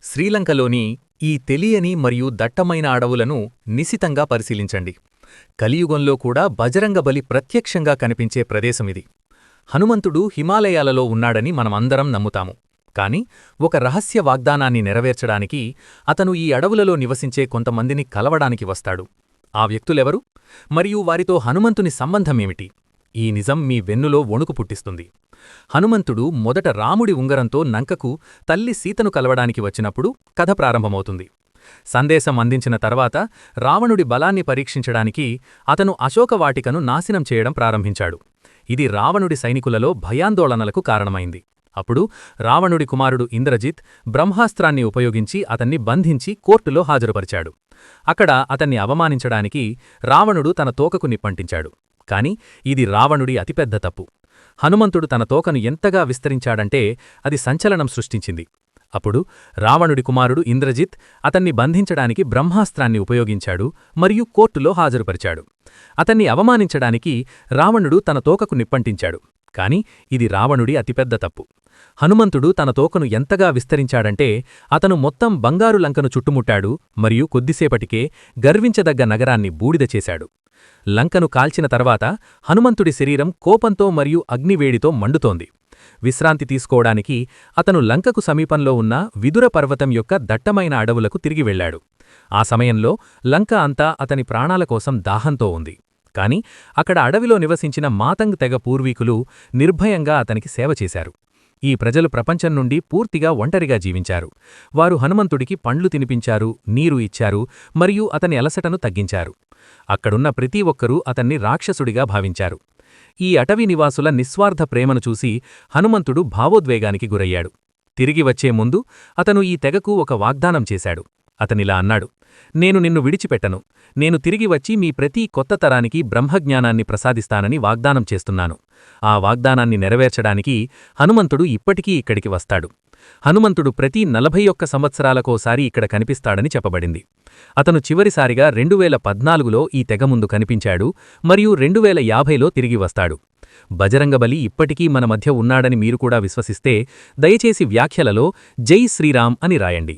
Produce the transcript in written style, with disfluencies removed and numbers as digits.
శ్రీలంకలోని ఈ తెలియని మరియు దట్టమైన అడవులను నిశితంగా పరిశీలించండి. కలియుగంలో కూడా బజరంగబలి ప్రత్యక్షంగా కనిపించే ప్రదేశమిది. హనుమంతుడు హిమాలయాలలో ఉన్నాడని మనమందరం నమ్ముతాము. కాని ఒక రహస్య వాగ్దానాన్ని నెరవేర్చడానికి అతను ఈ అడవులలో నివసించే కొంతమందిని కలవడానికి వస్తాడు. ఆ వ్యక్తులెవరు? మరియు వారితో హనుమంతుని సంబంధమేమిటి? ఈ నిజం మీ వెన్నులో వణుకు పుట్టిస్తుంది. హనుమంతుడు మొదట రాముడి ఉంగరంతో లంకకు తల్లి సీతను కలవడానికి వచ్చినప్పుడు కథ ప్రారంభమవుతుంది. సందేశం అందించిన తర్వాత రావణుడి బలాన్ని పరీక్షించడానికి అతను అశోకవాటికను నాశనం చేయడం ప్రారంభించాడు. ఇది రావణుడి సైనికులలో భయాందోళనలకు కారణమైంది. అప్పుడు రావణుడి కుమారుడు ఇంద్రజిత్ బ్రహ్మాస్త్రాన్ని ఉపయోగించి అతన్ని బంధించి కోర్టులో హాజరుపరిచాడు. అక్కడ అతన్ని అవమానించడానికి రావణుడు తన తోకకు నిప్పంటించాడు. కాని ఇది రావణుడి అతిపెద్ద తప్పు. హనుమంతుడు తన తోకను ఎంతగా విస్తరించాడంటే అది సంచలనం సృష్టించింది. అప్పుడు రావణుడి కుమారుడు ఇంద్రజిత్ అతన్ని బంధించడానికి బ్రహ్మాస్త్రాన్ని ఉపయోగించాడు మరియు కోర్టులో హాజరుపరిచాడు. అతన్ని అవమానించడానికి రావణుడు తన తోకకు నిప్పంటించాడు. కాని ఇది రావణుడి అతిపెద్ద తప్పు. హనుమంతుడు తన తోకను ఎంతగా విస్తరించాడంటే అతను మొత్తం బంగారు లంకను చుట్టుముట్టాడు మరియు కొద్దిసేపటికే గర్వించదగ్గ నగరాన్ని బూడిద చేశాడు. లంకను కాల్చిన తర్వాత హనుమంతుడి శరీరం కోపంతో మరియు అగ్నివేడితో మండుతోంది. విశ్రాంతి తీసుకోవడానికి అతను లంకకు సమీపంలో ఉన్న విదుర పర్వతం యొక్క దట్టమైన అడవులకు తిరిగి వెళ్లాడు. ఆ సమయంలో లంక అంతా అతని ప్రాణాల కోసం దాహంతో ఉంది. కాని అక్కడ అడవిలో నివసించిన మాతంగ్ తెగ పూర్వీకులు నిర్భయంగా అతనికి సేవ చేశారు. ఈ ప్రజలు ప్రపంచం నుండి పూర్తిగా ఒంటరిగా జీవించారు. వారు హనుమంతుడికి పండ్లు తినిపించారు, నీరు ఇచ్చారు మరియు అతని అలసటను తగ్గించారు. అక్కడున్న ప్రతి ఒక్కరూ అతన్ని రాక్షసుడిగా భావించారు. ఈ అటవీ నివాసుల నిస్వార్థ ప్రేమను చూసి హనుమంతుడు భావోద్వేగానికి గురయ్యాడు. తిరిగి వచ్చే ముందు అతను ఈ తెగకు ఒక వాగ్దానం చేశాడు. అతనిలా అన్నాడు: నేను నిన్ను విడిచిపెట్టను. నేను తిరిగి వచ్చి మీ ప్రతి కొత్త తరానికి బ్రహ్మజ్ఞానాన్ని ప్రసాదిస్తానని వాగ్దానం చేస్తున్నాను. ఆ వాగ్దానాన్ని నెరవేర్చడానికి హనుమంతుడు ఇప్పటికీ ఇక్కడికి వస్తాడు. హనుమంతుడు ప్రతి 41 సంవత్సరాలకోసారి ఇక్కడ కనిపిస్తాడని చెప్పబడింది. అతను చివరిసారిగా 2014లో ఈ తెగ ముందు కనిపించాడు మరియు 2050లో తిరిగి వస్తాడు. బజరంగబలి ఇప్పటికీ మన మధ్య ఉన్నాడని మీరు కూడా విశ్వసిస్తే దయచేసి వ్యాఖ్యలలో జై శ్రీరామ్ అని రాయండి.